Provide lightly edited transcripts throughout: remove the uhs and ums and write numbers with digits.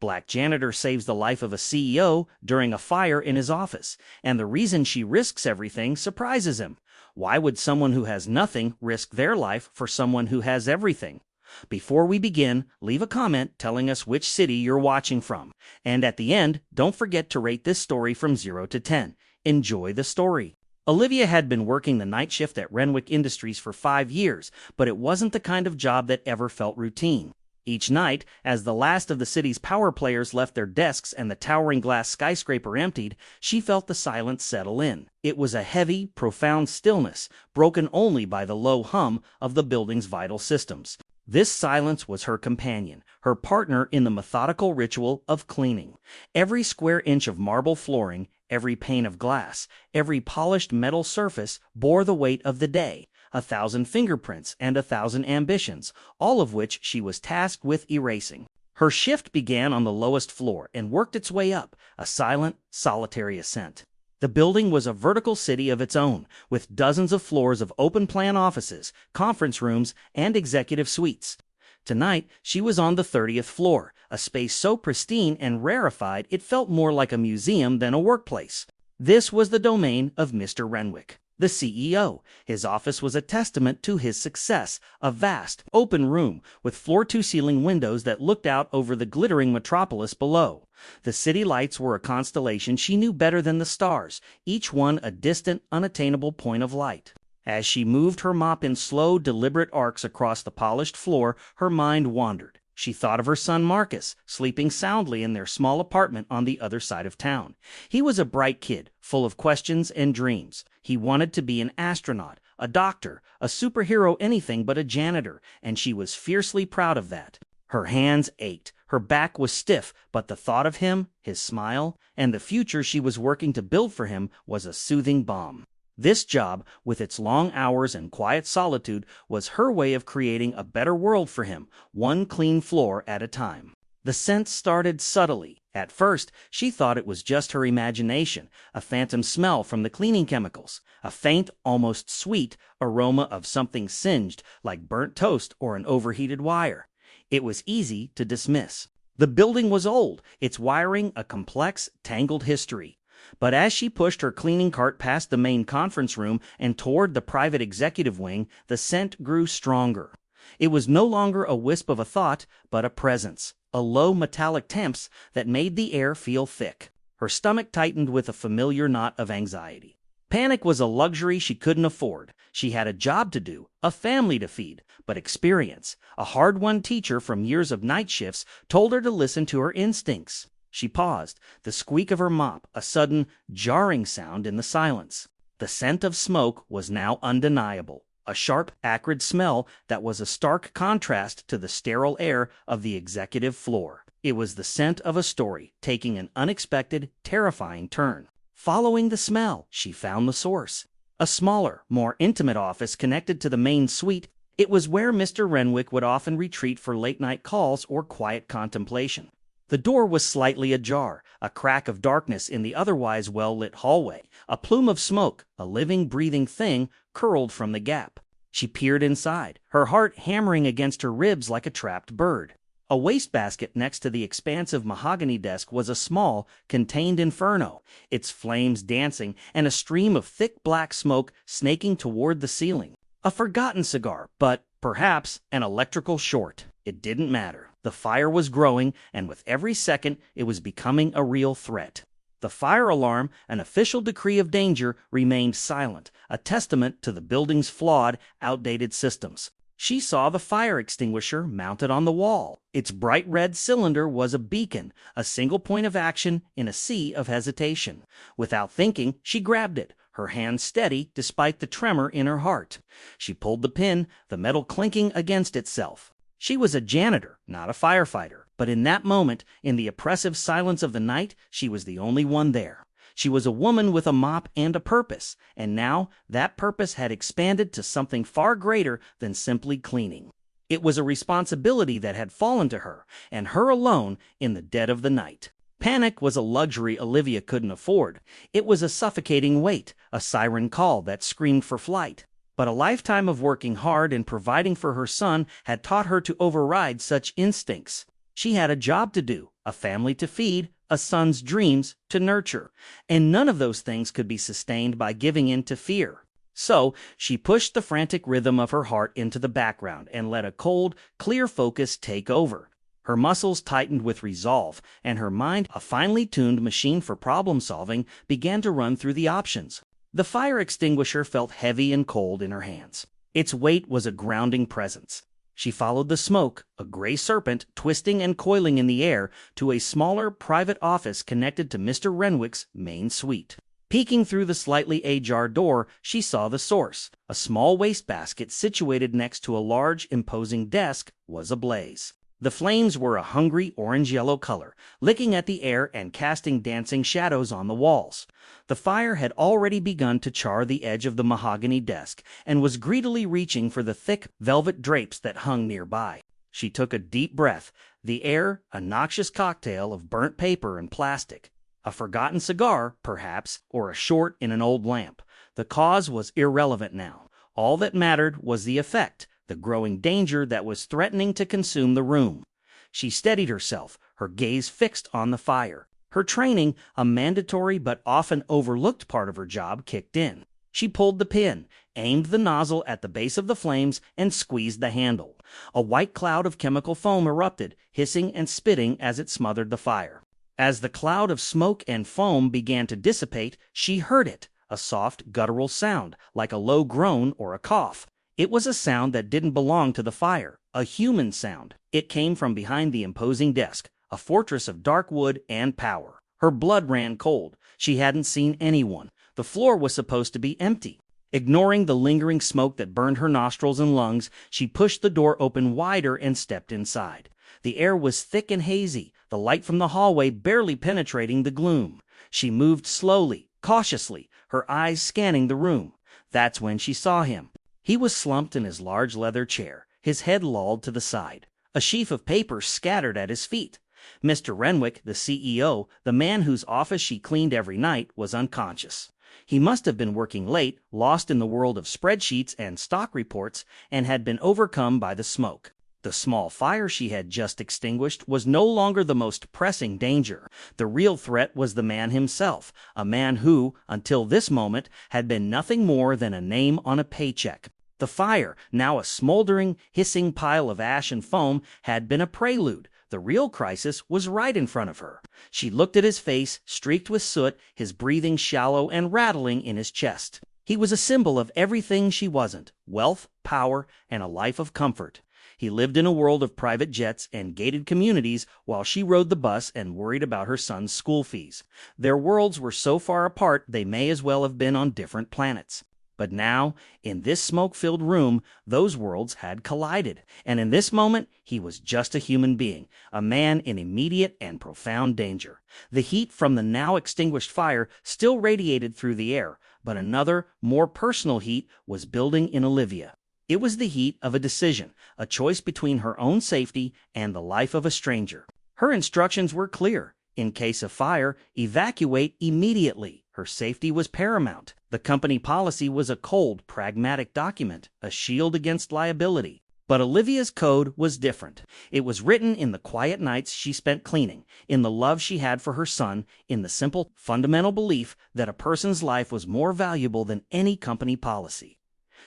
Black janitor saves the life of a CEO during a fire in his office, and the reason she risks everything surprises him. Why would someone who has nothing risk their life for someone who has everything? Before we begin, leave a comment telling us which city you're watching from. And at the end, don't forget to rate this story from 0 to 10. Enjoy the story. Olivia had been working the night shift at Renwick Industries for 5 years, but it wasn't the kind of job that ever felt routine. Each night, as the last of the city's power players left their desks and the towering glass skyscraper emptied, she felt the silence settle in. It was a heavy, profound stillness, broken only by the low hum of the building's vital systems. This silence was her companion, her partner in the methodical ritual of cleaning. Every square inch of marble flooring, every pane of glass, every polished metal surface bore the weight of the day, 1,000 fingerprints and 1,000 ambitions, all of which she was tasked with erasing. Her shift began on the lowest floor and worked its way up, a silent, solitary ascent. The building was a vertical city of its own, with dozens of floors of open-plan offices, conference rooms, and executive suites. Tonight, she was on the 30th floor, a space so pristine and rarefied it felt more like a museum than a workplace. This was the domain of Mr. Renwick, the CEO. His office was a testament to his success, a vast, open room with floor-to-ceiling windows that looked out over the glittering metropolis below. The city lights were a constellation she knew better than the stars, each one a distant, unattainable point of light. As she moved her mop in slow, deliberate arcs across the polished floor, her mind wandered. She thought of her son Marcus, sleeping soundly in their small apartment on the other side of town. He was a bright kid, full of questions and dreams. He wanted to be an astronaut, a doctor, a superhero, anything but a janitor, and she was fiercely proud of that. Her hands ached, her back was stiff, but the thought of him, his smile, and the future she was working to build for him was a soothing balm. This job, with its long hours and quiet solitude, was her way of creating a better world for him, one clean floor at a time. The scent started subtly. At first, she thought it was just her imagination, a phantom smell from the cleaning chemicals, a faint, almost sweet aroma of something singed, like burnt toast or an overheated wire. It was easy to dismiss. The building was old, its wiring a complex, tangled history. But as she pushed her cleaning cart past the main conference room and toward the private executive wing, the scent grew stronger. It was no longer a wisp of a thought, but a presence, a low metallic temps that made the air feel thick. Her stomach tightened with a familiar knot of anxiety. Panic was a luxury she couldn't afford. She had a job to do, a family to feed, but experience, a hard-won teacher from years of night shifts, told her to listen to her instincts. She paused, the squeak of her mop, a sudden, jarring sound in the silence. The scent of smoke was now undeniable, a sharp, acrid smell that was a stark contrast to the sterile air of the executive floor. It was the scent of a story, taking an unexpected, terrifying turn. Following the smell, she found the source. A smaller, more intimate office connected to the main suite. It was where Mr. Renwick would often retreat for late-night calls or quiet contemplation. The door was slightly ajar, a crack of darkness in the otherwise well-lit hallway. A plume of smoke, a living, breathing thing, curled from the gap. She peered inside, her heart hammering against her ribs like a trapped bird. A wastebasket next to the expansive mahogany desk was a small, contained inferno, its flames dancing and a stream of thick black smoke snaking toward the ceiling. A forgotten cigar, but, perhaps, an electrical short. It didn't matter. The fire was growing, and with every second, it was becoming a real threat. The fire alarm, an official decree of danger, remained silent, a testament to the building's flawed, outdated systems. She saw the fire extinguisher mounted on the wall. Its bright red cylinder was a beacon, a single point of action in a sea of hesitation. Without thinking, she grabbed it, her hand steady despite the tremor in her heart. She pulled the pin, the metal clinking against itself. She was a janitor, not a firefighter, but in that moment, in the oppressive silence of the night, she was the only one there. She was a woman with a mop and a purpose, and now that purpose had expanded to something far greater than simply cleaning. It was a responsibility that had fallen to her, and her alone, in the dead of the night. Panic was a luxury Olivia couldn't afford. It was a suffocating weight, a siren call that screamed for flight. But a lifetime of working hard and providing for her son had taught her to override such instincts. She had a job to do, a family to feed, a son's dreams to nurture, and none of those things could be sustained by giving in to fear. So she pushed the frantic rhythm of her heart into the background and let a cold, clear focus take over. Her muscles tightened with resolve, and her mind, a finely tuned machine for problem-solving, began to run through the options. The fire extinguisher felt heavy and cold in her hands. Its weight was a grounding presence. She followed the smoke, a gray serpent twisting and coiling in the air, to a smaller private office connected to Mr. Renwick's main suite. Peeking through the slightly ajar door, she saw the source. A small wastebasket situated next to a large, imposing desk was ablaze. The flames were a hungry orange-yellow color, licking at the air and casting dancing shadows on the walls. The fire had already begun to char the edge of the mahogany desk and was greedily reaching for the thick velvet drapes that hung nearby. She took a deep breath, the air a noxious cocktail of burnt paper and plastic. A forgotten cigar, perhaps, or a short in an old lamp. The cause was irrelevant now. All that mattered was the effect, the growing danger that was threatening to consume the room. She steadied herself, her gaze fixed on the fire. Her training, a mandatory but often overlooked part of her job, kicked in. She pulled the pin, aimed the nozzle at the base of the flames, and squeezed the handle. A white cloud of chemical foam erupted, hissing and spitting as it smothered the fire. As the cloud of smoke and foam began to dissipate, she heard it, a soft, guttural sound, like a low groan or a cough. It was a sound that didn't belong to the fire, a human sound. It came from behind the imposing desk, a fortress of dark wood and power. Her blood ran cold. She hadn't seen anyone. The floor was supposed to be empty. Ignoring the lingering smoke that burned her nostrils and lungs, she pushed the door open wider and stepped inside. The air was thick and hazy, the light from the hallway barely penetrating the gloom. She moved slowly, cautiously, her eyes scanning the room. That's when she saw him. He was slumped in his large leather chair, his head lolled to the side, a sheaf of papers scattered at his feet. Mr. Renwick, the CEO, the man whose office she cleaned every night, was unconscious. He must have been working late, lost in the world of spreadsheets and stock reports, and had been overcome by the smoke. The small fire she had just extinguished was no longer the most pressing danger. The real threat was the man himself, a man who, until this moment, had been nothing more than a name on a paycheck. The fire, now a smoldering, hissing pile of ash and foam, had been a prelude. The real crisis was right in front of her. She looked at his face, streaked with soot, his breathing shallow and rattling in his chest. He was a symbol of everything she wasn't: wealth, power, and a life of comfort. He lived in a world of private jets and gated communities while she rode the bus and worried about her son's school fees. Their worlds were so far apart they may as well have been on different planets. But now, in this smoke-filled room, those worlds had collided, and in this moment he was just a human being, a man in immediate and profound danger. The heat from the now extinguished fire still radiated through the air, but another, more personal heat was building in Olivia. It was the heat of a decision, a choice between her own safety and the life of a stranger. Her instructions were clear. In case of fire, evacuate immediately. Her safety was paramount. The company policy was a cold, pragmatic document, a shield against liability. But Olivia's code was different. It was written in the quiet nights she spent cleaning, in the love she had for her son, in the simple, fundamental belief that a person's life was more valuable than any company policy.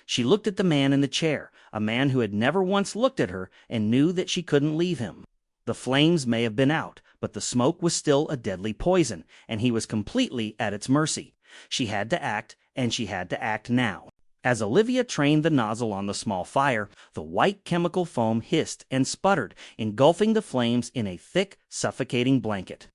She looked at the man in the chair, a man who had never once looked at her, and knew that she couldn't leave him. The flames may have been out, but the smoke was still a deadly poison, and he was completely at its mercy. She had to act, and she had to act now. As Olivia trained the nozzle on the small fire, the white chemical foam hissed and sputtered, engulfing the flames in a thick, suffocating blanket.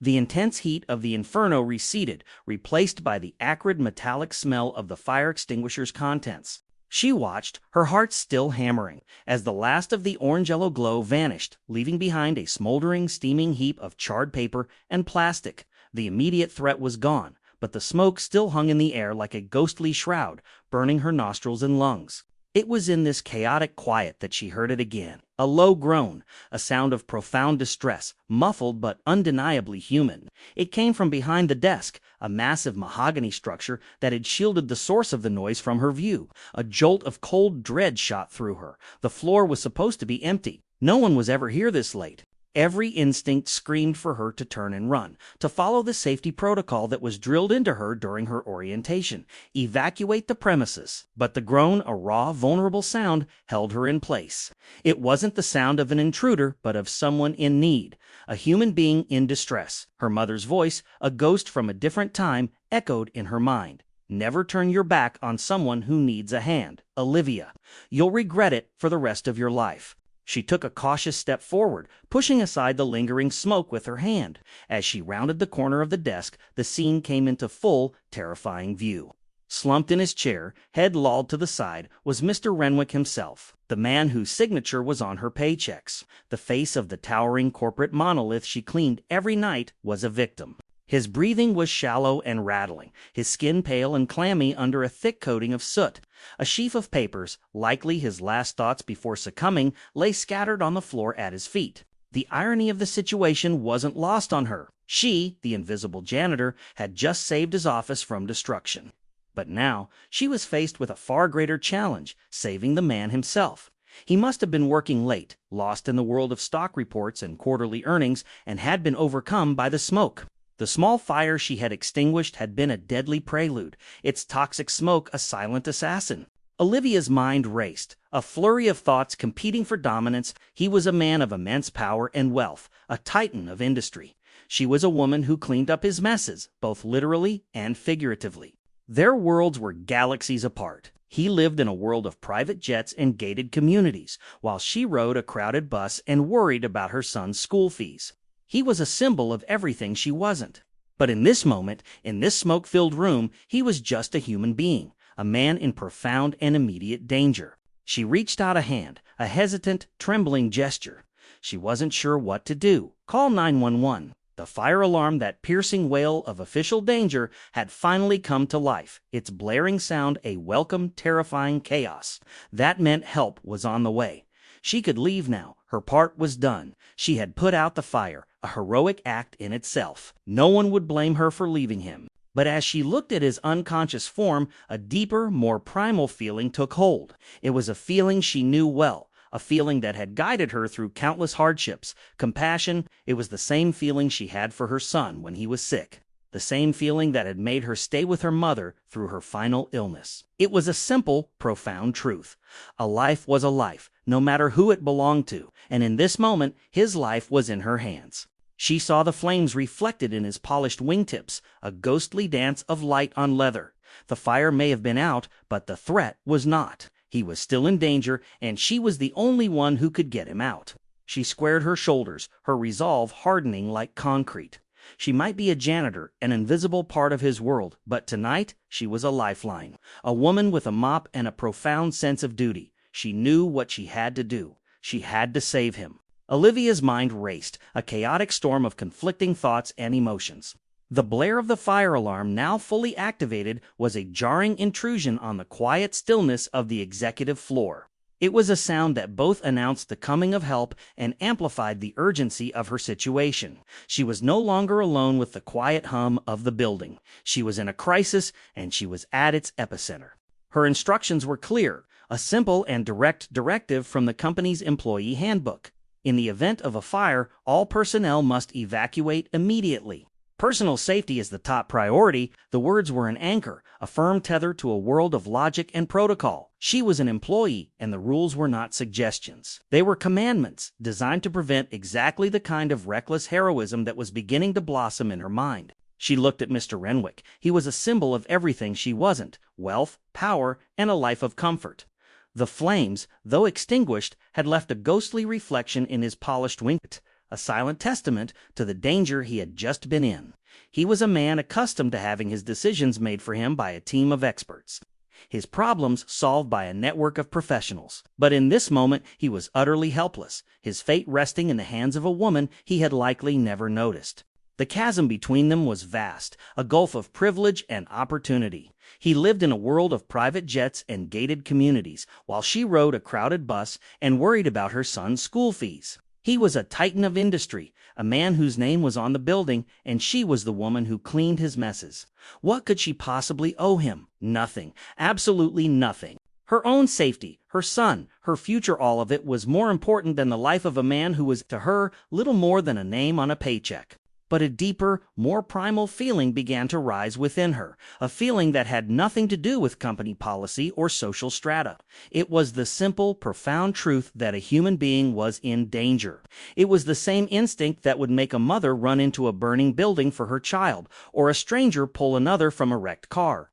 The intense heat of the inferno receded, replaced by the acrid metallic smell of the fire extinguisher's contents. She watched, her heart still hammering, as the last of the orange-yellow glow vanished, leaving behind a smoldering, steaming heap of charred paper and plastic. The immediate threat was gone, but the smoke still hung in the air like a ghostly shroud, burning her nostrils and lungs. It was in this chaotic quiet that she heard it again, a low groan, a sound of profound distress, muffled but undeniably human. It came from behind the desk, a massive mahogany structure that had shielded the source of the noise from her view. A jolt of cold dread shot through her. The floor was supposed to be empty. No one was ever here this late. Every instinct screamed for her to turn and run, to follow the safety protocol that was drilled into her during her orientation. Evacuate the premises. But the groan, a raw, vulnerable sound, held her in place. It wasn't the sound of an intruder, but of someone in need, a human being in distress. Her mother's voice, a ghost from a different time, echoed in her mind. Never turn your back on someone who needs a hand, Olivia. You'll regret it for the rest of your life. She took a cautious step forward, pushing aside the lingering smoke with her hand. As she rounded the corner of the desk, the scene came into full, terrifying view. Slumped in his chair, head lolled to the side, was Mr. Renwick himself, the man whose signature was on her paychecks. The face of the towering corporate monolith she cleaned every night was a victim. His breathing was shallow and rattling, his skin pale and clammy under a thick coating of soot. A sheaf of papers, likely his last thoughts before succumbing, lay scattered on the floor at his feet. The irony of the situation wasn't lost on her. She, the invisible janitor, had just saved his office from destruction. But now she was faced with a far greater challenge, saving the man himself. He must have been working late, lost in the world of stock reports and quarterly earnings, and had been overcome by the smoke. The small fire she had extinguished had been a deadly prelude, its toxic smoke a silent assassin. Olivia's mind raced, a flurry of thoughts competing for dominance. He was a man of immense power and wealth, a titan of industry. She was a woman who cleaned up his messes, both literally and figuratively. Their worlds were galaxies apart. He lived in a world of private jets and gated communities, while she rode a crowded bus and worried about her son's school fees. He was a symbol of everything she wasn't. But in this moment, in this smoke-filled room, he was just a human being, a man in profound and immediate danger. She reached out a hand, a hesitant, trembling gesture. She wasn't sure what to do. Call 911. The fire alarm, that piercing wail of official danger, had finally come to life, its blaring sound a welcome, terrifying chaos. That meant help was on the way. She could leave now. Her part was done. She had put out the fire, a heroic act in itself. No one would blame her for leaving him. But as she looked at his unconscious form, a deeper, more primal feeling took hold. It was a feeling she knew well, a feeling that had guided her through countless hardships. Compassion. It was the same feeling she had for her son when he was sick. The same feeling that had made her stay with her mother through her final illness. It was a simple, profound truth. A life was a life, no matter who it belonged to, and in this moment, his life was in her hands. She saw the flames reflected in his polished wingtips, a ghostly dance of light on leather. The fire may have been out, but the threat was not. He was still in danger, and she was the only one who could get him out. She squared her shoulders, her resolve hardening like concrete. She might be a janitor, an invisible part of his world, but tonight she was a lifeline, a woman with a mop and a profound sense of duty. She knew what she had to do. She had to save him. Olivia's mind raced, a chaotic storm of conflicting thoughts and emotions. The blare of the fire alarm, now fully activated, was a jarring intrusion on the quiet stillness of the executive floor. It was a sound that both announced the coming of help and amplified the urgency of her situation. She was no longer alone with the quiet hum of the building. She was in a crisis, and she was at its epicenter. Her instructions were clear, a simple and direct directive from the company's employee handbook. In the event of a fire, all personnel must evacuate immediately. Personal safety is the top priority. The words were an anchor, a firm tether to a world of logic and protocol. She was an employee, and the rules were not suggestions. They were commandments, designed to prevent exactly the kind of reckless heroism that was beginning to blossom in her mind. She looked at Mr. Renwick. He was a symbol of everything she wasn't: wealth, power, and a life of comfort. The flames, though extinguished, had left a ghostly reflection in his polished wingtip, a silent testament to the danger he had just been in. He was a man accustomed to having his decisions made for him by a team of experts, his problems solved by a network of professionals. But in this moment, he was utterly helpless, his fate resting in the hands of a woman he had likely never noticed. The chasm between them was vast, a gulf of privilege and opportunity. He lived in a world of private jets and gated communities, while she rode a crowded bus and worried about her son's school fees. He was a titan of industry, a man whose name was on the building, and she was the woman who cleaned his messes. What could she possibly owe him? Nothing. Absolutely nothing. Her own safety, her son, her future, all of it was more important than the life of a man who was, to her, little more than a name on a paycheck. But a deeper, more primal feeling began to rise within her, a feeling that had nothing to do with company policy or social strata. It was the simple, profound truth that a human being was in danger. It was the same instinct that would make a mother run into a burning building for her child, or a stranger pull another from a wrecked car.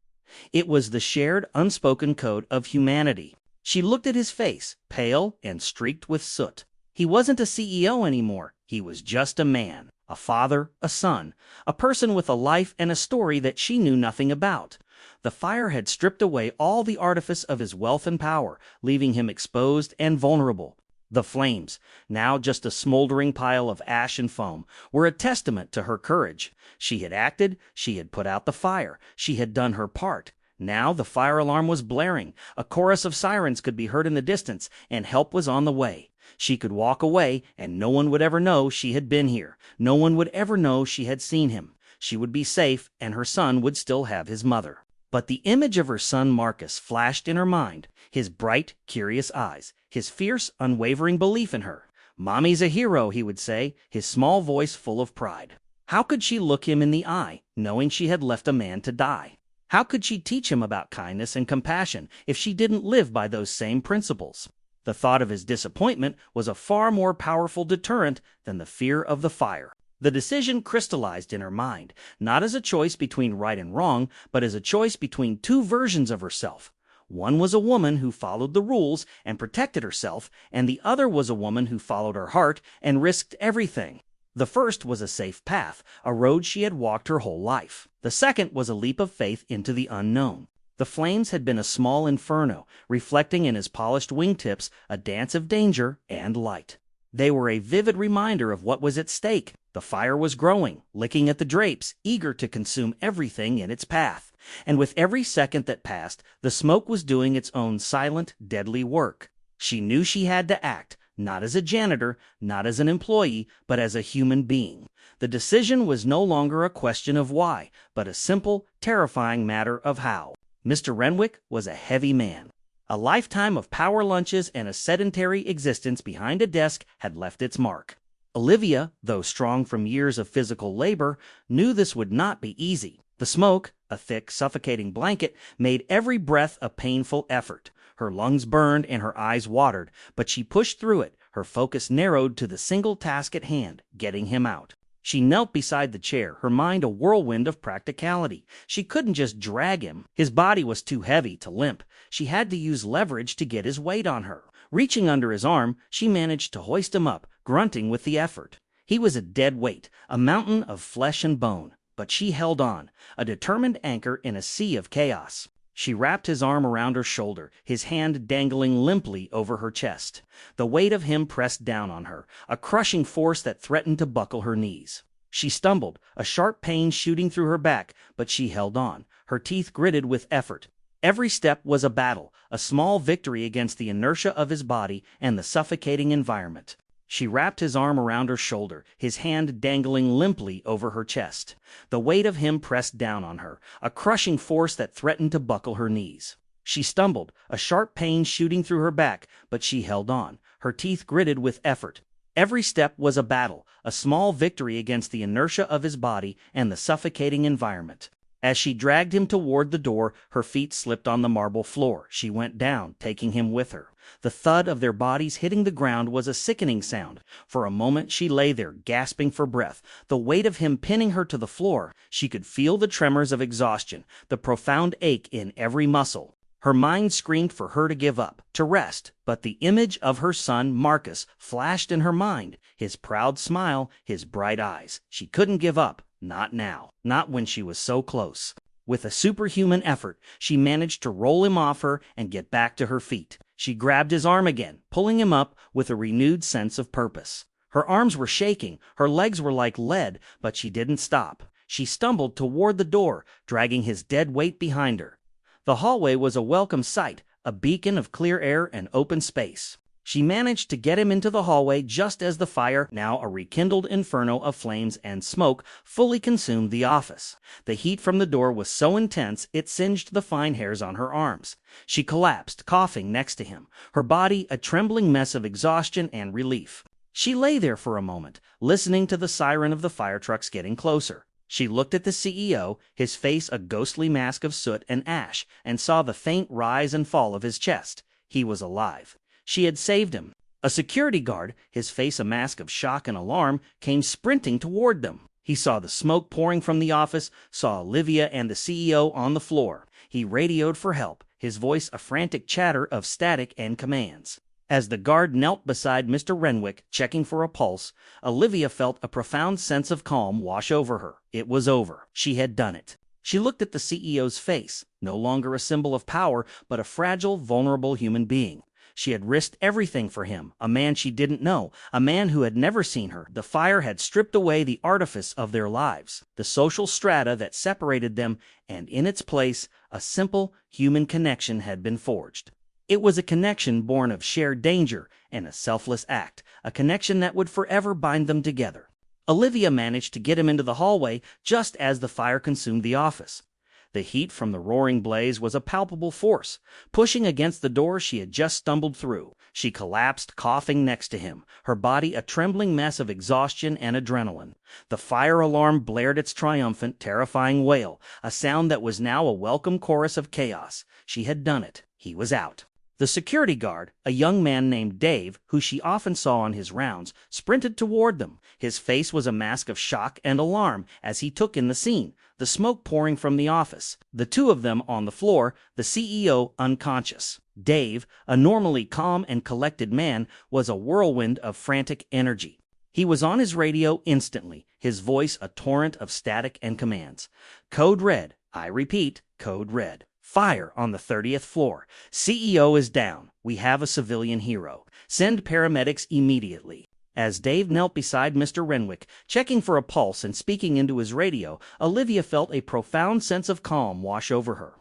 It was the shared, unspoken code of humanity. She looked at his face, pale and streaked with soot. He wasn't a CEO anymore. He was just a man, a father, a son, a person with a life and a story that she knew nothing about. The fire had stripped away all the artifice of his wealth and power, leaving him exposed and vulnerable. The flames, now just a smoldering pile of ash and foam, were a testament to her courage. She had acted, she had put out the fire, she had done her part. Now the fire alarm was blaring, a chorus of sirens could be heard in the distance, and help was on the way. She could walk away, and no one would ever know she had been here. No one would ever know she had seen him. She would be safe, and her son would still have his mother. But the image of her son Marcus flashed in her mind, his bright, curious eyes, his fierce, unwavering belief in her. "Mommy's a hero," he would say, his small voice full of pride. How could she look him in the eye, knowing she had left a man to die? How could she teach him about kindness and compassion if she didn't live by those same principles? The thought of his disappointment was a far more powerful deterrent than the fear of the fire. The decision crystallized in her mind, not as a choice between right and wrong, but as a choice between two versions of herself. One was a woman who followed the rules and protected herself, and the other was a woman who followed her heart and risked everything. The first was a safe path, a road she had walked her whole life. The second was a leap of faith into the unknown. The flames had been a small inferno, reflecting in his polished wingtips a dance of danger and light. They were a vivid reminder of what was at stake. The fire was growing, licking at the drapes, eager to consume everything in its path. And with every second that passed, the smoke was doing its own silent, deadly work. She knew she had to act, not as a janitor, not as an employee, but as a human being. The decision was no longer a question of why, but a simple, terrifying matter of how. Mr. Renwick was a heavy man. A lifetime of power lunches and a sedentary existence behind a desk had left its mark. Olivia, though strong from years of physical labor, knew this would not be easy. The smoke, a thick, suffocating blanket, made every breath a painful effort. Her lungs burned and her eyes watered, but she pushed through it, her focus narrowed to the single task at hand, getting him out. She knelt beside the chair, her mind a whirlwind of practicality. She couldn't just drag him. His body was too heavy to limp. She had to use leverage to get his weight on her. Reaching under his arm, she managed to hoist him up, grunting with the effort. He was a dead weight, a mountain of flesh and bone. But she held on, a determined anchor in a sea of chaos. She wrapped his arm around her shoulder, his hand dangling limply over her chest. The weight of him pressed down on her, a crushing force that threatened to buckle her knees. She stumbled, a sharp pain shooting through her back, but she held on, her teeth gritted with effort. Every step was a battle, a small victory against the inertia of his body and the suffocating environment. She wrapped his arm around her shoulder, his hand dangling limply over her chest. The weight of him pressed down on her, a crushing force that threatened to buckle her knees. She stumbled, a sharp pain shooting through her back, but she held on, her teeth gritted with effort. Every step was a battle, a small victory against the inertia of his body and the suffocating environment. As she dragged him toward the door, her feet slipped on the marble floor. She went down, taking him with her. The thud of their bodies hitting the ground was a sickening sound. For a moment she lay there, gasping for breath, the weight of him pinning her to the floor. She could feel the tremors of exhaustion, the profound ache in every muscle. Her mind screamed for her to give up, to rest, but the image of her son, Marcus, flashed in her mind, his proud smile, his bright eyes. She couldn't give up. Not now. Not when she was so close. With a superhuman effort, she managed to roll him off her and get back to her feet. She grabbed his arm again, pulling him up with a renewed sense of purpose. Her arms were shaking, her legs were like lead, but she didn't stop. She stumbled toward the door, dragging his dead weight behind her. The hallway was a welcome sight, a beacon of clear air and open space. She managed to get him into the hallway just as the fire, now a rekindled inferno of flames and smoke, fully consumed the office. The heat from the door was so intense it singed the fine hairs on her arms. She collapsed, coughing next to him, her body a trembling mess of exhaustion and relief. She lay there for a moment, listening to the siren of the fire trucks getting closer. She looked at the CEO, his face a ghostly mask of soot and ash, and saw the faint rise and fall of his chest. He was alive. She had saved him. A security guard, his face a mask of shock and alarm, came sprinting toward them. He saw the smoke pouring from the office, saw Olivia and the CEO on the floor. He radioed for help, his voice a frantic chatter of static and commands. As the guard knelt beside Mr. Renwick, checking for a pulse, Olivia felt a profound sense of calm wash over her. It was over. She had done it. She looked at the CEO's face, no longer a symbol of power, but a fragile, vulnerable human being. She had risked everything for him, a man she didn't know, a man who had never seen her. The fire had stripped away the artifice of their lives, the social strata that separated them, and in its place, a simple, human connection had been forged. It was a connection born of shared danger and a selfless act, a connection that would forever bind them together. Olivia managed to get him into the hallway just as the fire consumed the office. The heat from the roaring blaze was a palpable force. Pushing against the door she had just stumbled through, she collapsed, coughing next to him, her body a trembling mess of exhaustion and adrenaline. The fire alarm blared its triumphant, terrifying wail, a sound that was now a welcome chorus of chaos. She had done it. He was out. The security guard, a young man named Dave, who she often saw on his rounds, sprinted toward them. His face was a mask of shock and alarm as he took in the scene, the smoke pouring from the office, the two of them on the floor, the CEO unconscious. Dave, a normally calm and collected man, was a whirlwind of frantic energy. He was on his radio instantly, his voice a torrent of static and commands. Code red. I repeat, code red. Fire on the 30th floor. CEO is down. We have a civilian hero. Send paramedics immediately. As Dave knelt beside Mr. Renwick, checking for a pulse and speaking into his radio, Olivia felt a profound sense of calm wash over her.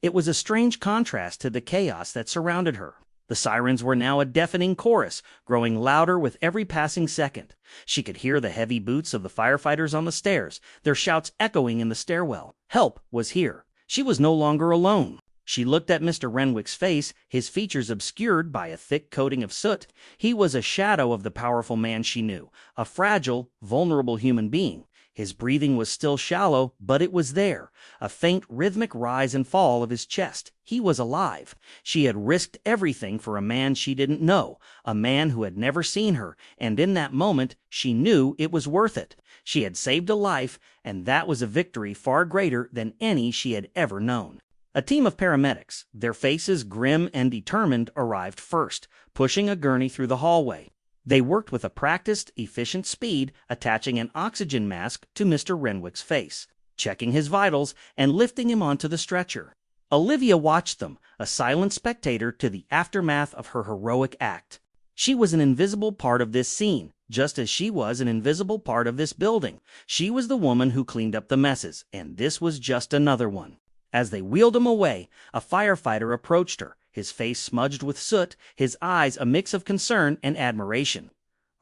It was a strange contrast to the chaos that surrounded her. The sirens were now a deafening chorus, growing louder with every passing second. She could hear the heavy boots of the firefighters on the stairs, their shouts echoing in the stairwell. Help was here. She was no longer alone. She looked at Mr. Renwick's face, his features obscured by a thick coating of soot. He was a shadow of the powerful man she knew, a fragile, vulnerable human being. His breathing was still shallow, but it was there, a faint rhythmic rise and fall of his chest. He was alive. She had risked everything for a man she didn't know, a man who had never seen her, and in that moment she knew it was worth it. She had saved a life, and that was a victory far greater than any she had ever known. A team of paramedics, their faces grim and determined, arrived first, pushing a gurney through the hallway. They worked with a practiced, efficient speed, attaching an oxygen mask to Mr. Renwick's face, checking his vitals, and lifting him onto the stretcher. Olivia watched them, a silent spectator to the aftermath of her heroic act. She was an invisible part of this scene, just as she was an invisible part of this building. She was the woman who cleaned up the messes, and this was just another one. As they wheeled him away, a firefighter approached her, his face smudged with soot, his eyes a mix of concern and admiration.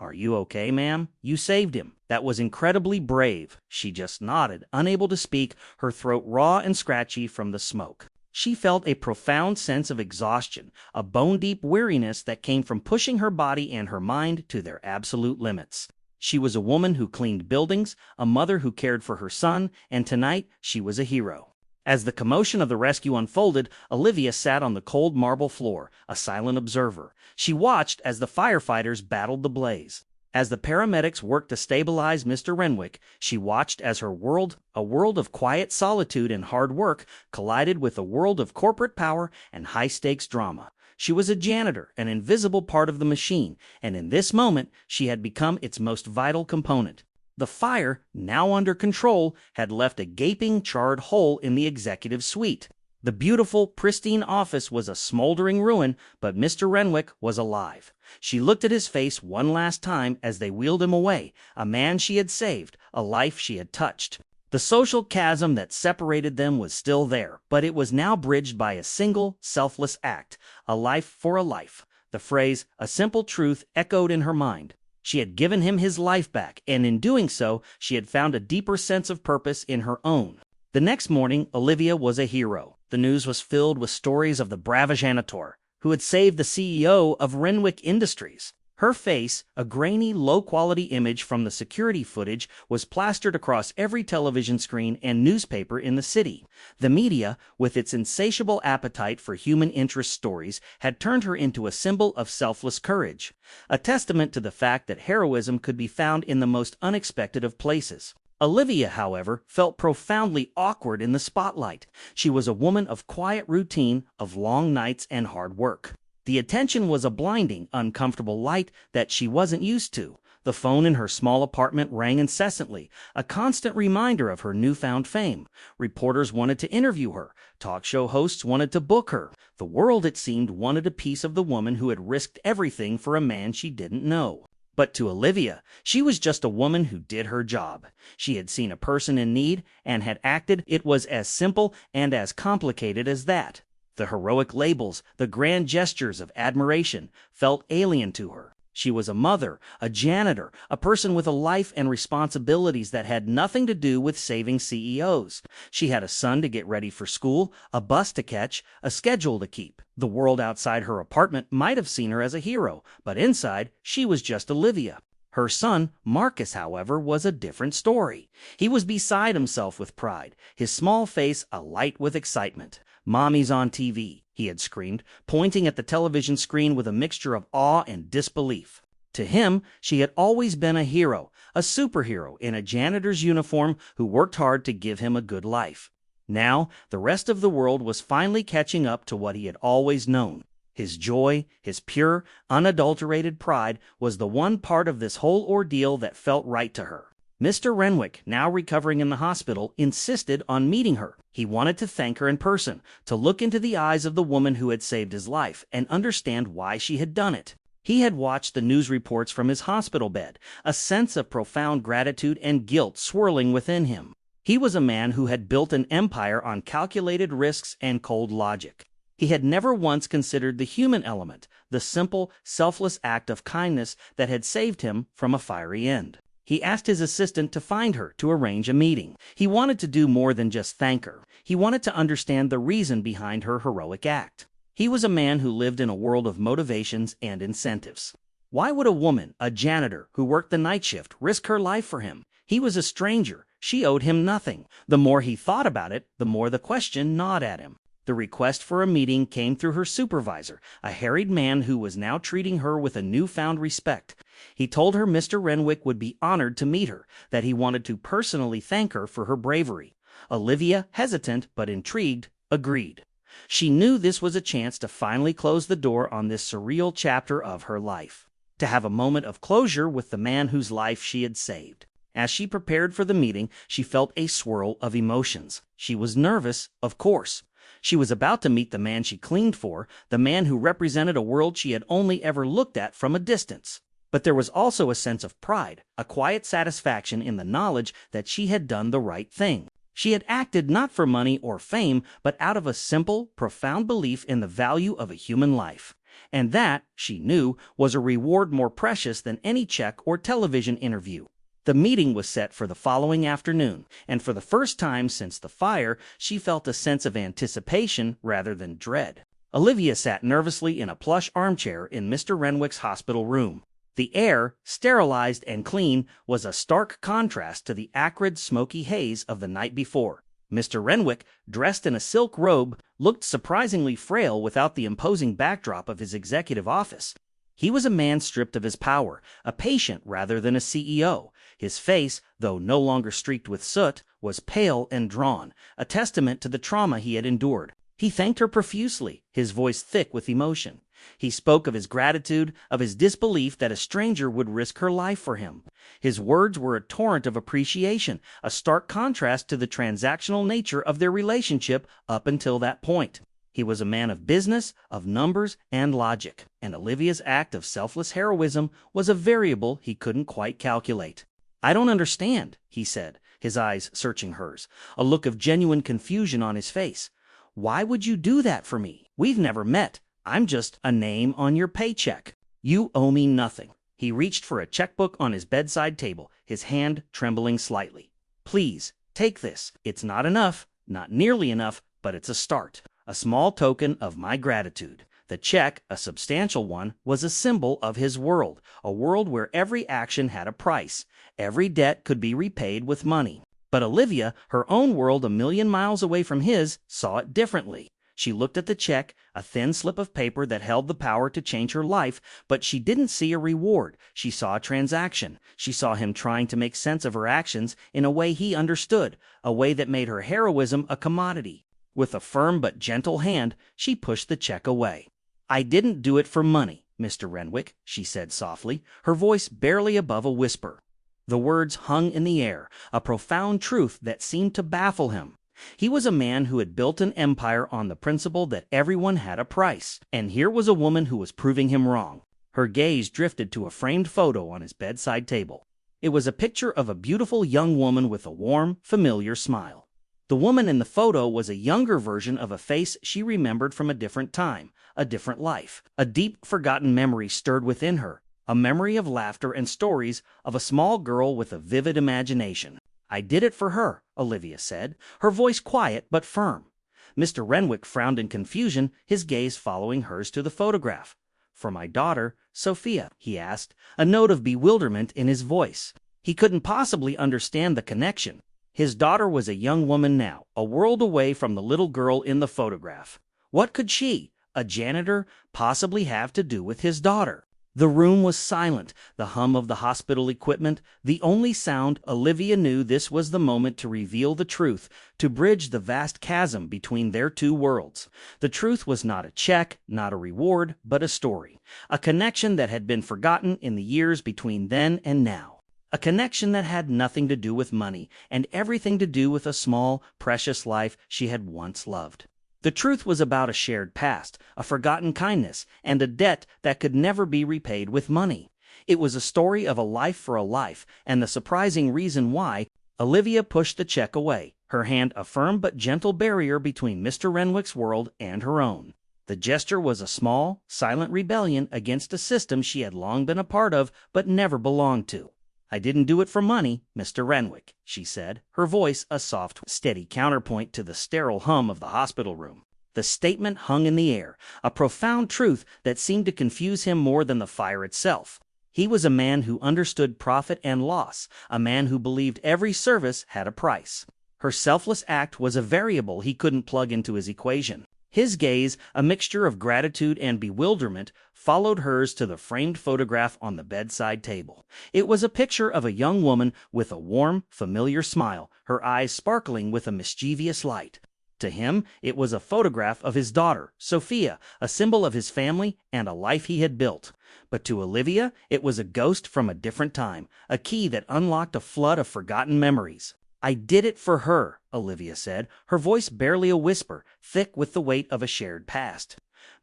"Are you okay, ma'am? You saved him." "That was incredibly brave." She just nodded, unable to speak, her throat raw and scratchy from the smoke. She felt a profound sense of exhaustion, a bone-deep weariness that came from pushing her body and her mind to their absolute limits. She was a woman who cleaned buildings, a mother who cared for her son, and tonight she was a hero. As the commotion of the rescue unfolded, Olivia sat on the cold marble floor, a silent observer. She watched as the firefighters battled the blaze. As the paramedics worked to stabilize Mr. Renwick, she watched as her world, a world of quiet solitude and hard work, collided with a world of corporate power and high-stakes drama. She was a janitor, an invisible part of the machine, and in this moment she had become its most vital component. The fire, now under control, had left a gaping, charred hole in the executive suite. The beautiful, pristine office was a smoldering ruin, but Mr. Renwick was alive. She looked at his face one last time as they wheeled him away, a man she had saved, a life she had touched. The social chasm that separated them was still there, but it was now bridged by a single, selfless act, a life for a life. The phrase, "a simple truth," echoed in her mind. She had given him his life back, and in doing so, she had found a deeper sense of purpose in her own. The next morning, Olivia was a hero. The news was filled with stories of the brave janitor, who had saved the CEO of Renwick Industries. Her face, a grainy, low-quality image from the security footage, was plastered across every television screen and newspaper in the city. The media, with its insatiable appetite for human interest stories, had turned her into a symbol of selfless courage, a testament to the fact that heroism could be found in the most unexpected of places. Olivia, however, felt profoundly awkward in the spotlight. She was a woman of quiet routine, of long nights and hard work. The attention was a blinding, uncomfortable light that she wasn't used to. The phone in her small apartment rang incessantly, a constant reminder of her newfound fame. Reporters wanted to interview her. Talk show hosts wanted to book her. The world, it seemed, wanted a piece of the woman who had risked everything for a man she didn't know. But to Olivia, she was just a woman who did her job. She had seen a person in need and had acted. It was as simple and as complicated as that. The heroic labels, the grand gestures of admiration, felt alien to her. She was a mother, a janitor, a person with a life and responsibilities that had nothing to do with saving CEOs. She had a son to get ready for school, a bus to catch, a schedule to keep. The world outside her apartment might have seen her as a hero, but inside, she was just Olivia. Her son, Marcus, however, was a different story. He was beside himself with pride, his small face alight with excitement. "Mommy's on TV," he had screamed, pointing at the television screen with a mixture of awe and disbelief. To him, she had always been a hero, a superhero in a janitor's uniform who worked hard to give him a good life. Now, the rest of the world was finally catching up to what he had always known. His joy, his pure, unadulterated pride was the one part of this whole ordeal that felt right to her. Mr. Renwick, now recovering in the hospital, insisted on meeting her. He wanted to thank her in person, to look into the eyes of the woman who had saved his life, and understand why she had done it. He had watched the news reports from his hospital bed, a sense of profound gratitude and guilt swirling within him. He was a man who had built an empire on calculated risks and cold logic. He had never once considered the human element, the simple, selfless act of kindness that had saved him from a fiery end. He asked his assistant to find her, to arrange a meeting. He wanted to do more than just thank her. He wanted to understand the reason behind her heroic act. He was a man who lived in a world of motivations and incentives. Why would a woman, a janitor, who worked the night shift, risk her life for him? He was a stranger. She owed him nothing. The more he thought about it, the more the question gnawed at him. The request for a meeting came through her supervisor, a harried man who was now treating her with a newfound respect. He told her Mr. Renwick would be honored to meet her, that he wanted to personally thank her for her bravery. Olivia, hesitant but intrigued, agreed. She knew this was a chance to finally close the door on this surreal chapter of her life, to have a moment of closure with the man whose life she had saved. As she prepared for the meeting, she felt a swirl of emotions. She was nervous, of course. She was about to meet the man she cleaned for, the man who represented a world she had only ever looked at from a distance. But there was also a sense of pride, a quiet satisfaction in the knowledge that she had done the right thing. She had acted not for money or fame, but out of a simple, profound belief in the value of a human life. And that, she knew, was a reward more precious than any check or television interview. The meeting was set for the following afternoon, and for the first time since the fire, she felt a sense of anticipation rather than dread. Olivia sat nervously in a plush armchair in Mr. Renwick's hospital room. The air, sterilized and clean, was a stark contrast to the acrid, smoky haze of the night before. Mr. Renwick, dressed in a silk robe, looked surprisingly frail without the imposing backdrop of his executive office. He was a man stripped of his power, a patient rather than a CEO. His face, though no longer streaked with soot, was pale and drawn, a testament to the trauma he had endured. He thanked her profusely, his voice thick with emotion. He spoke of his gratitude, of his disbelief that a stranger would risk her life for him. His words were a torrent of appreciation, a stark contrast to the transactional nature of their relationship up until that point. He was a man of business, of numbers, and logic, and Olivia's act of selfless heroism was a variable he couldn't quite calculate. "I don't understand," he said, his eyes searching hers, a look of genuine confusion on his face. "Why would you do that for me? We've never met. I'm just a name on your paycheck. You owe me nothing." He reached for a checkbook on his bedside table, his hand trembling slightly. "Please, take this. It's not enough, not nearly enough, but it's a start. A small token of my gratitude." The check, a substantial one, was a symbol of his world, a world where every action had a price. Every debt could be repaid with money. But Olivia, her own world a million miles away from his, saw it differently. She looked at the check, a thin slip of paper that held the power to change her life, but she didn't see a reward. She saw a transaction. She saw him trying to make sense of her actions in a way he understood, a way that made her heroism a commodity. With a firm but gentle hand, she pushed the check away. "I didn't do it for money, Mr. Renwick," she said softly, her voice barely above a whisper. The words hung in the air, a profound truth that seemed to baffle him. He was a man who had built an empire on the principle that everyone had a price, and here was a woman who was proving him wrong. Her gaze drifted to a framed photo on his bedside table. It was a picture of a beautiful young woman with a warm, familiar smile. The woman in the photo was a younger version of a face she remembered from a different time, a different life. A deep, forgotten memory stirred within her, a memory of laughter and stories, of a small girl with a vivid imagination. "I did it for her," Olivia said, her voice quiet but firm. Mr. Renwick frowned in confusion, his gaze following hers to the photograph. "For my daughter, Sophia?" he asked, a note of bewilderment in his voice. He couldn't possibly understand the connection. His daughter was a young woman now, a world away from the little girl in the photograph. What could she, a janitor, possibly have to do with his daughter? The room was silent, the hum of the hospital equipment, the only sound. Olivia knew this was the moment to reveal the truth, to bridge the vast chasm between their two worlds. The truth was not a check, not a reward, but a story. A connection that had been forgotten in the years between then and now. A connection that had nothing to do with money, and everything to do with a small, precious life she had once loved. The truth was about a shared past, a forgotten kindness, and a debt that could never be repaid with money. It was a story of a life for a life, and the surprising reason why. Olivia pushed the check away, her hand a firm but gentle barrier between Mr. Renwick's world and her own. The gesture was a small, silent rebellion against a system she had long been a part of but never belonged to. "I didn't do it for money, Mr. Renwick," she said, her voice a soft, steady counterpoint to the sterile hum of the hospital room. The statement hung in the air, a profound truth that seemed to confuse him more than the fire itself. He was a man who understood profit and loss, a man who believed every service had a price. Her selfless act was a variable he couldn't plug into his equation. His gaze, a mixture of gratitude and bewilderment, followed hers to the framed photograph on the bedside table. It was a picture of a young woman with a warm, familiar smile, her eyes sparkling with a mischievous light. To him, it was a photograph of his daughter, Sophia, a symbol of his family and a life he had built. But to Olivia, it was a ghost from a different time, a key that unlocked a flood of forgotten memories. "I did it for her," Olivia said, her voice barely a whisper, thick with the weight of a shared past.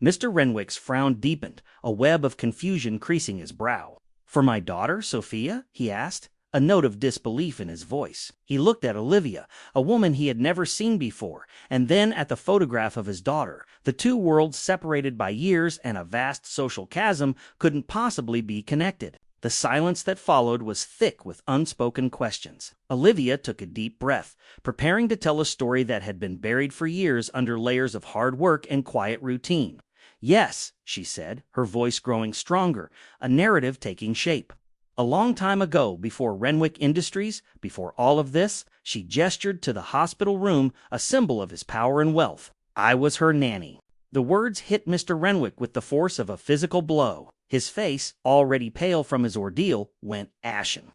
Mr. Renwick's frown deepened, a web of confusion creasing his brow. "For my daughter, Sophia?" he asked, a note of disbelief in his voice. He looked at Olivia, a woman he had never seen before, and then at the photograph of his daughter. The two worlds, separated by years and a vast social chasm, couldn't possibly be connected. The silence that followed was thick with unspoken questions. Olivia took a deep breath, preparing to tell a story that had been buried for years under layers of hard work and quiet routine. "Yes," she said, her voice growing stronger, a narrative taking shape. "A long time ago, before Renwick Industries, before all of this," she gestured to the hospital room, a symbol of his power and wealth, "I was her nanny." The words hit Mr. Renwick with the force of a physical blow. His face, already pale from his ordeal, went ashen.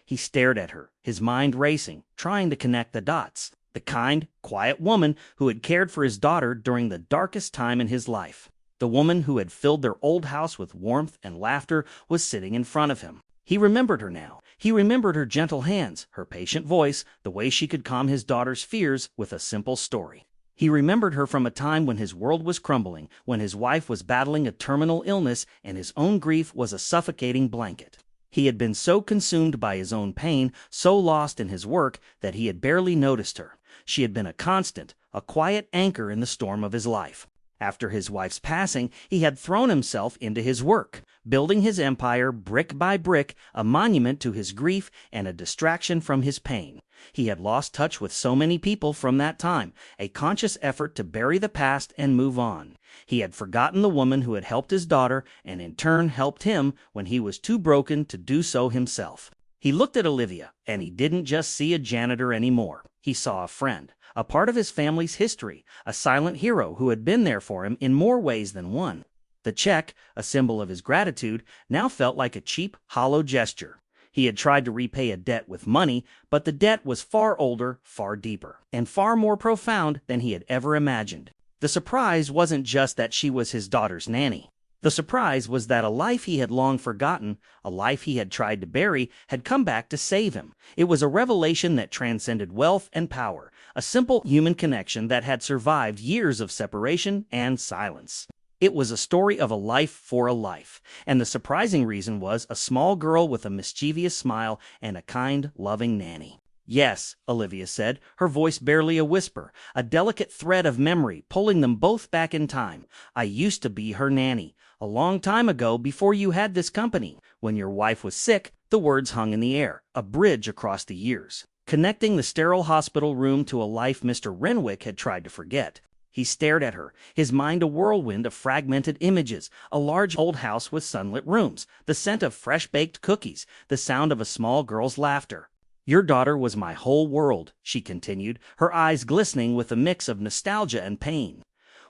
He stared at her, his mind racing, trying to connect the dots. The kind, quiet woman who had cared for his daughter during the darkest time in his life. The woman who had filled their old house with warmth and laughter was sitting in front of him. He remembered her now. He remembered her gentle hands, her patient voice, the way she could calm his daughter's fears with a simple story. He remembered her from a time when his world was crumbling, when his wife was battling a terminal illness and his own grief was a suffocating blanket. He had been so consumed by his own pain, so lost in his work, that he had barely noticed her. She had been a constant, a quiet anchor in the storm of his life. After his wife's passing, he had thrown himself into his work, building his empire brick by brick, a monument to his grief and a distraction from his pain. He had lost touch with so many people from that time, a conscious effort to bury the past and move on. He had forgotten the woman who had helped his daughter and in turn helped him when he was too broken to do so himself. He looked at Olivia, and he didn't just see a janitor anymore. He saw a friend, a part of his family's history, a silent hero who had been there for him in more ways than one. The check, a symbol of his gratitude, now felt like a cheap, hollow gesture. He had tried to repay a debt with money, but the debt was far older, far deeper, and far more profound than he had ever imagined. The surprise wasn't just that she was his daughter's nanny. The surprise was that a life he had long forgotten, a life he had tried to bury, had come back to save him. It was a revelation that transcended wealth and power, a simple human connection that had survived years of separation and silence. It was a story of a life for a life, and the surprising reason was a small girl with a mischievous smile and a kind, loving nanny. "Yes," Olivia said, her voice barely a whisper, a delicate thread of memory pulling them both back in time. "I used to be her nanny, a long time ago before you had this company. When your wife was sick," the words hung in the air, a bridge across the years, connecting the sterile hospital room to a life Mr. Renwick had tried to forget. He stared at her, his mind a whirlwind of fragmented images, a large old house with sunlit rooms, the scent of fresh-baked cookies, the sound of a small girl's laughter. "Your daughter was my whole world," she continued, her eyes glistening with a mix of nostalgia and pain.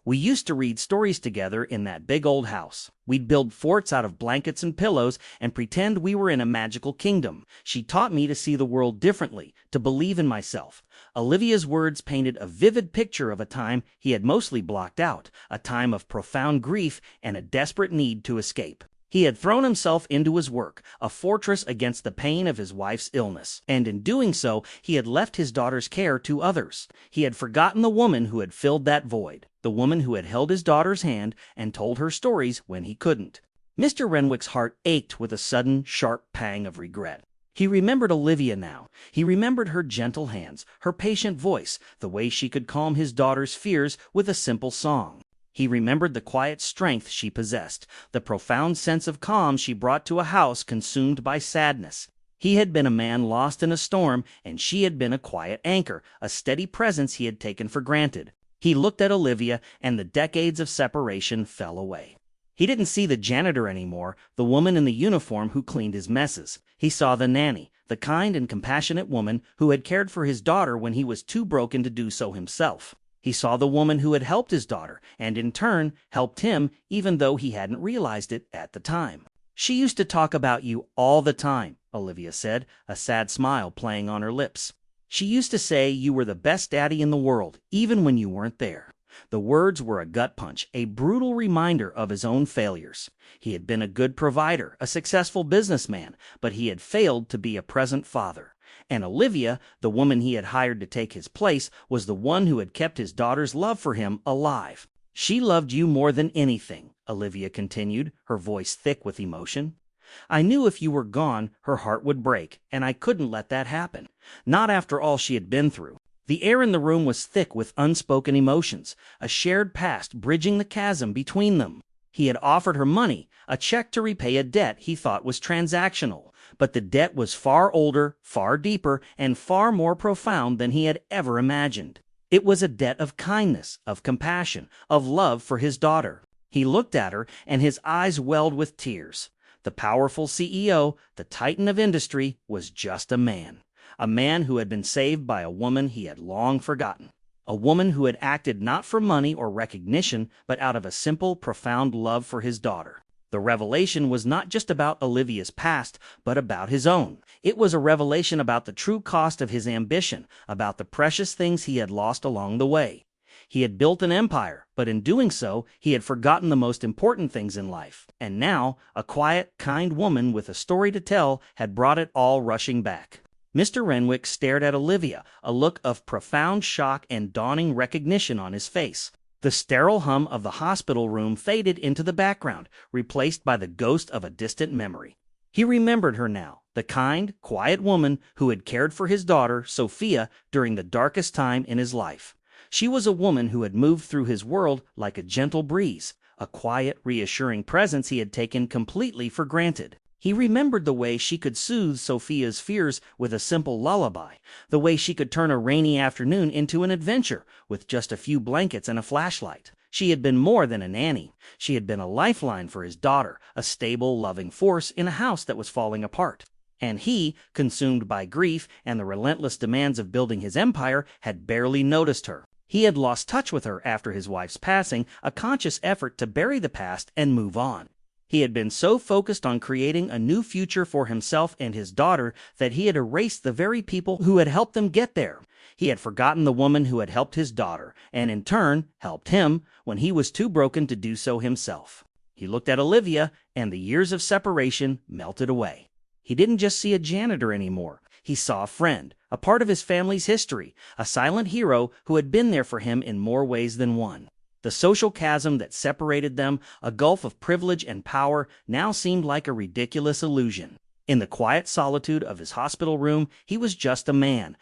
"We used to read stories together in that big old house. We'd build forts out of blankets and pillows and pretend we were in a magical kingdom. She taught me to see the world differently, to believe in myself." Olivia's words painted a vivid picture of a time he had mostly blocked out, a time of profound grief and a desperate need to escape. He had thrown himself into his work, a fortress against the pain of his wife's illness, and in doing so, he had left his daughter's care to others. He had forgotten the woman who had filled that void, the woman who had held his daughter's hand and told her stories when he couldn't. Mr. Renwick's heart ached with a sudden, sharp pang of regret. He remembered Olivia now. He remembered her gentle hands, her patient voice, the way she could calm his daughter's fears with a simple song. He remembered the quiet strength she possessed, the profound sense of calm she brought to a house consumed by sadness. He had been a man lost in a storm, and she had been a quiet anchor, a steady presence he had taken for granted. He looked at Olivia, and the decades of separation fell away. He didn't see the janitor anymore, the woman in the uniform who cleaned his messes. He saw the nanny, the kind and compassionate woman who had cared for his daughter when he was too broken to do so himself. He saw the woman who had helped his daughter, and in turn helped him, even though he hadn't realized it at the time. "She used to talk about you all the time," Olivia said, a sad smile playing on her lips. "She used to say you were the best daddy in the world, even when you weren't there." The words were a gut punch, a brutal reminder of his own failures. He had been a good provider, a successful businessman, but he had failed to be a present father. And Olivia, the woman he had hired to take his place, was the one who had kept his daughter's love for him alive. "She loved you more than anything," Olivia continued, her voice thick with emotion. "I knew if you were gone, her heart would break, and I couldn't let that happen. Not after all she had been through." The air in the room was thick with unspoken emotions, a shared past bridging the chasm between them. He had offered her money, a check to repay a debt he thought was transactional, but the debt was far older, far deeper, and far more profound than he had ever imagined. It was a debt of kindness, of compassion, of love for his daughter. He looked at her, and his eyes welled with tears. The powerful CEO, the titan of industry, was just a man who had been saved by a woman he had long forgotten. A woman who had acted not for money or recognition, but out of a simple, profound love for his daughter. The revelation was not just about Olivia's past, but about his own. It was a revelation about the true cost of his ambition, about the precious things he had lost along the way. He had built an empire, but in doing so, he had forgotten the most important things in life. And now, a quiet, kind woman with a story to tell had brought it all rushing back. Mr. Renwick stared at Olivia, a look of profound shock and dawning recognition on his face. The sterile hum of the hospital room faded into the background, replaced by the ghost of a distant memory. He remembered her now, the kind, quiet woman who had cared for his daughter, Sophia, during the darkest time in his life. She was a woman who had moved through his world like a gentle breeze, a quiet, reassuring presence he had taken completely for granted. He remembered the way she could soothe Sophia's fears with a simple lullaby, the way she could turn a rainy afternoon into an adventure with just a few blankets and a flashlight. She had been more than a nanny. She had been a lifeline for his daughter, a stable, loving force in a house that was falling apart. And he, consumed by grief and the relentless demands of building his empire, had barely noticed her. He had lost touch with her after his wife's passing, a conscious effort to bury the past and move on. He had been so focused on creating a new future for himself and his daughter that he had erased the very people who had helped them get there. He had forgotten the woman who had helped his daughter, and in turn helped him when he was too broken to do so himself. He looked at Olivia, and the years of separation melted away. He didn't just see a janitor anymore. He saw a friend, a part of his family's history, a silent hero who had been there for him in more ways than one. The social chasm that separated them, a gulf of privilege and power, now seemed like a ridiculous illusion. In the quiet solitude of his hospital room, he was just a man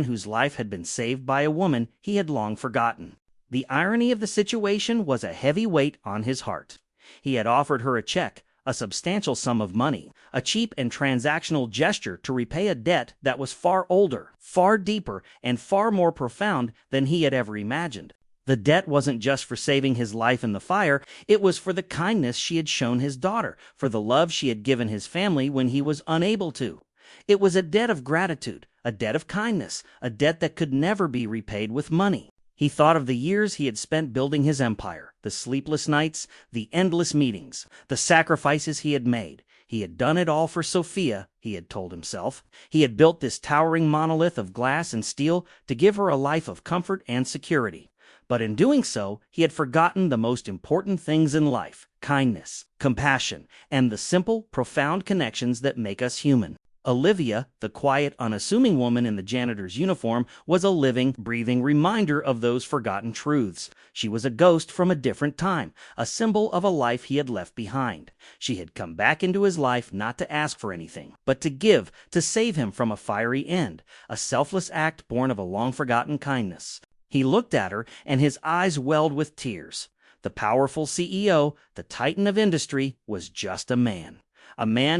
whose life had been saved by a woman he had long forgotten. The irony of the situation was a heavy weight on his heart. He had offered her a check, a substantial sum of money, a cheap and transactional gesture to repay a debt that was far older, far deeper, and far more profound than he had ever imagined. The debt wasn't just for saving his life in the fire, it was for the kindness she had shown his daughter, for the love she had given his family when he was unable to. It was a debt of gratitude, a debt of kindness, a debt that could never be repaid with money. He thought of the years he had spent building his empire, the sleepless nights, the endless meetings, the sacrifices he had made. He had done it all for Sophia, he had told himself. He had built this towering monolith of glass and steel to give her a life of comfort and security. But in doing so, he had forgotten the most important things in life: kindness, compassion, and the simple, profound connections that make us human. Olivia, the quiet, unassuming woman in the janitor's uniform, was a living, breathing reminder of those forgotten truths. She was a ghost from a different time, a symbol of a life he had left behind. She had come back into his life not to ask for anything, but to give, to save him from a fiery end, a selfless act born of a long-forgotten kindness. He looked at her, and his eyes welled with tears. The powerful CEO, the titan of industry, was just a man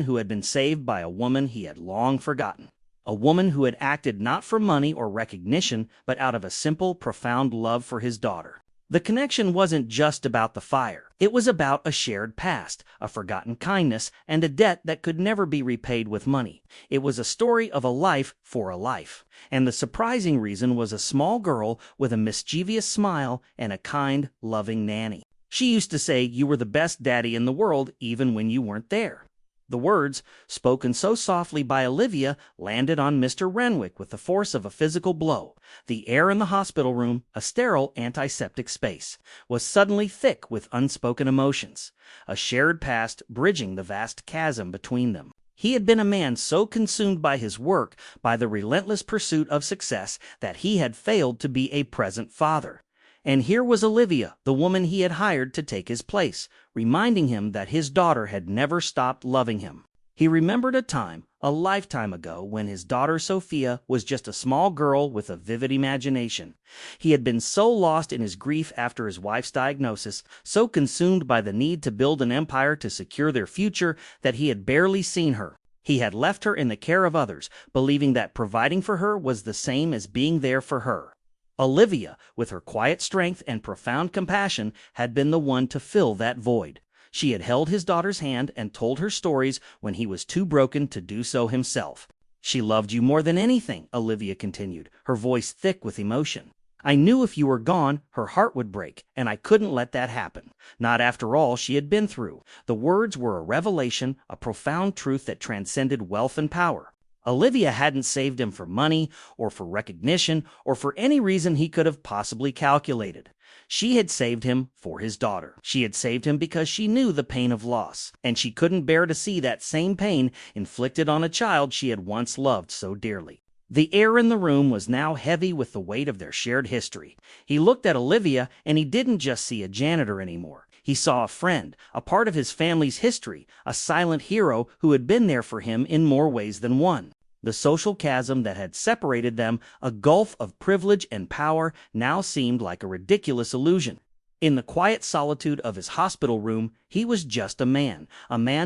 who had been saved by a woman he had long forgotten, a woman who had acted not for money or recognition, but out of a simple, profound love for his daughter. The connection wasn't just about the fire. It was about a shared past, a forgotten kindness, and a debt that could never be repaid with money. It was a story of a life for a life. And the surprising reason was a small girl with a mischievous smile and a kind, loving nanny. She used to say you were the best daddy in the world even when you weren't there. The words, spoken so softly by Olivia, landed on Mr. Renwick with the force of a physical blow. The air in the hospital room, a sterile antiseptic space, was suddenly thick with unspoken emotions, a shared past bridging the vast chasm between them. He had been a man so consumed by his work, by the relentless pursuit of success, that he had failed to be a present father. And here was Olivia, the woman he had hired to take his place, reminding him that his daughter had never stopped loving him. He remembered a time, a lifetime ago, when his daughter Sophia was just a small girl with a vivid imagination. He had been so lost in his grief after his wife's diagnosis, so consumed by the need to build an empire to secure their future, that he had barely seen her. He had left her in the care of others, believing that providing for her was the same as being there for her. Olivia, with her quiet strength and profound compassion, had been the one to fill that void. She had held his daughter's hand and told her stories when he was too broken to do so himself. "She loved you more than anything," Olivia continued, her voice thick with emotion. "I knew if you were gone, her heart would break, and I couldn't let that happen. Not after all she had been through." The words were a revelation, a profound truth that transcended wealth and power. Olivia hadn't saved him for money, or for recognition, or for any reason he could have possibly calculated. She had saved him for his daughter. She had saved him because she knew the pain of loss, and she couldn't bear to see that same pain inflicted on a child she had once loved so dearly. The air in the room was now heavy with the weight of their shared history. He looked at Olivia, and he didn't just see a janitor anymore. He saw a friend, a part of his family's history, a silent hero who had been there for him in more ways than one. The social chasm that had separated them, a gulf of privilege and power, now seemed like a ridiculous illusion. In the quiet solitude of his hospital room, he was just a man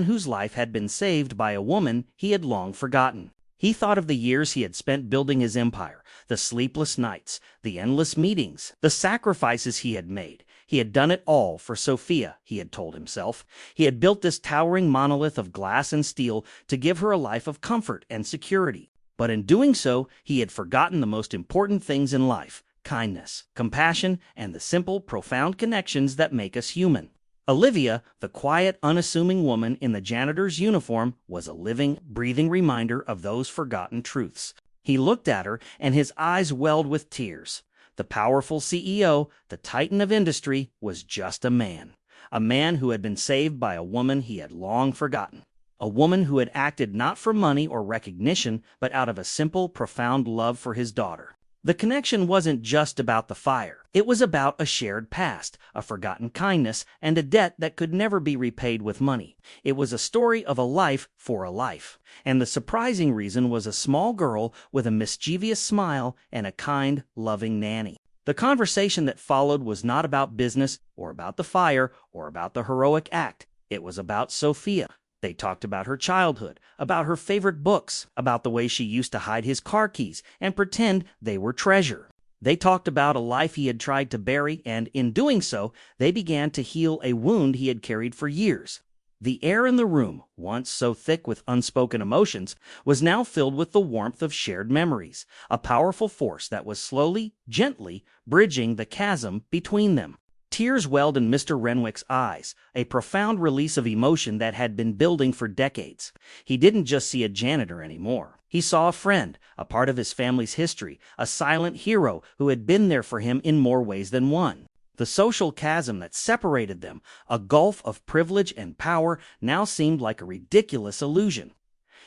whose life had been saved by a woman he had long forgotten. He thought of the years he had spent building his empire, the sleepless nights, the endless meetings, the sacrifices he had made. He had done it all for Sophia, he had told himself. He had built this towering monolith of glass and steel to give her a life of comfort and security. But in doing so, he had forgotten the most important things in life: kindness, compassion, and the simple, profound connections that make us human. Olivia, the quiet, unassuming woman in the janitor's uniform, was a living, breathing reminder of those forgotten truths. He looked at her, and his eyes welled with tears. The powerful CEO, the titan of industry, was just a man who had been saved by a woman he had long forgotten. A woman who had acted not for money or recognition, but out of a simple, profound love for his daughter. The connection wasn't just about the fire. It was about a shared past, a forgotten kindness, and a debt that could never be repaid with money. It was a story of a life for a life. And the surprising reason was a small girl with a mischievous smile and a kind, loving nanny. The conversation that followed was not about business, or about the fire, or about the heroic act. It was about Sophia. They talked about her childhood, about her favorite books, about the way she used to hide his car keys and pretend they were treasure. They talked about a life he had tried to bury, and in doing so, they began to heal a wound he had carried for years. The air in the room, once so thick with unspoken emotions, was now filled with the warmth of shared memories, a powerful force that was slowly, gently, bridging the chasm between them. Tears welled in Mr. Renwick's eyes, a profound release of emotion that had been building for decades. He didn't just see a janitor anymore. He saw a friend, a part of his family's history, a silent hero who had been there for him in more ways than one. The social chasm that separated them, a gulf of privilege and power, now seemed like a ridiculous illusion.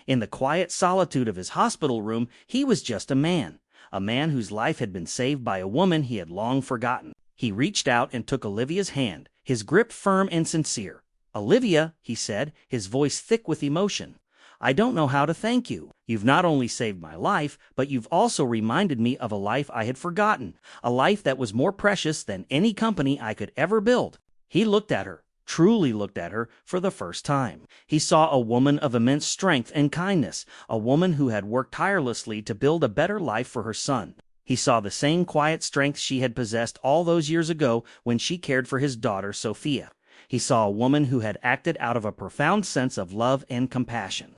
In the quiet solitude of his hospital room, he was just a man whose life had been saved by a woman he had long forgotten. He reached out and took Olivia's hand, his grip firm and sincere. "Olivia," he said, his voice thick with emotion, "I don't know how to thank you. You've not only saved my life, but you've also reminded me of a life I had forgotten, a life that was more precious than any company I could ever build." He looked at her, truly looked at her, for the first time. He saw a woman of immense strength and kindness, a woman who had worked tirelessly to build a better life for her son. He saw the same quiet strength she had possessed all those years ago when she cared for his daughter, Sophia. He saw a woman who had acted out of a profound sense of love and compassion.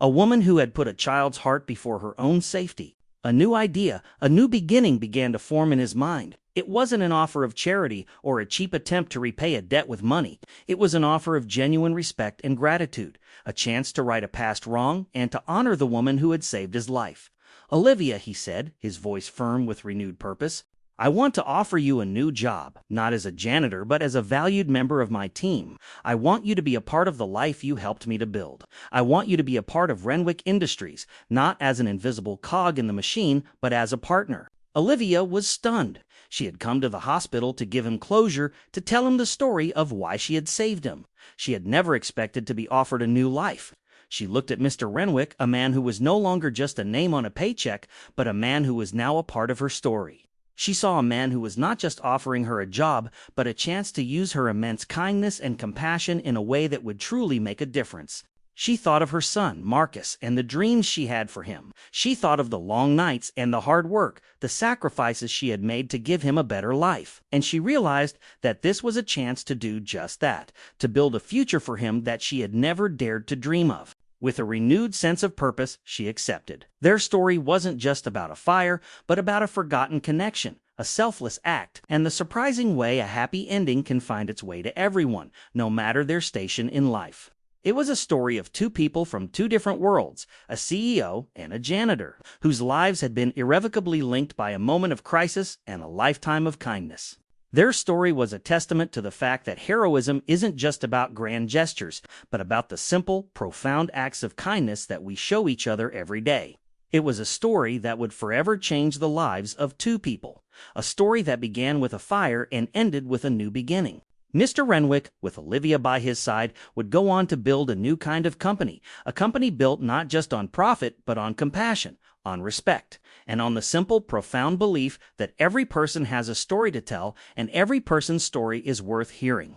A woman who had put a child's heart before her own safety. A new idea, a new beginning began to form in his mind. It wasn't an offer of charity or a cheap attempt to repay a debt with money. It was an offer of genuine respect and gratitude, a chance to right a past wrong and to honor the woman who had saved his life. "Olivia," he said, his voice firm with renewed purpose, "I want to offer you a new job, not as a janitor, but as a valued member of my team. I want you to be a part of the life you helped me to build. I want you to be a part of Renwick Industries, not as an invisible cog in the machine, but as a partner." Olivia was stunned. She had come to the hospital to give him closure, to tell him the story of why she had saved him. She had never expected to be offered a new life. She looked at Mr. Renwick, a man who was no longer just a name on a paycheck, but a man who was now a part of her story. She saw a man who was not just offering her a job, but a chance to use her immense kindness and compassion in a way that would truly make a difference. She thought of her son, Marcus, and the dreams she had for him. She thought of the long nights and the hard work, the sacrifices she had made to give him a better life. And she realized that this was a chance to do just that, to build a future for him that she had never dared to dream of. With a renewed sense of purpose, she accepted. Their story wasn't just about a fire, but about a forgotten connection, a selfless act, and the surprising way a happy ending can find its way to everyone, no matter their station in life. It was a story of two people from two different worlds, a CEO and a janitor, whose lives had been irrevocably linked by a moment of crisis and a lifetime of kindness. Their story was a testament to the fact that heroism isn't just about grand gestures, but about the simple, profound acts of kindness that we show each other every day. It was a story that would forever change the lives of two people, a story that began with a fire and ended with a new beginning. Mr. Renwick, with Olivia by his side, would go on to build a new kind of company, a company built not just on profit, but on compassion, on respect, and on the simple, profound belief that every person has a story to tell and every person's story is worth hearing.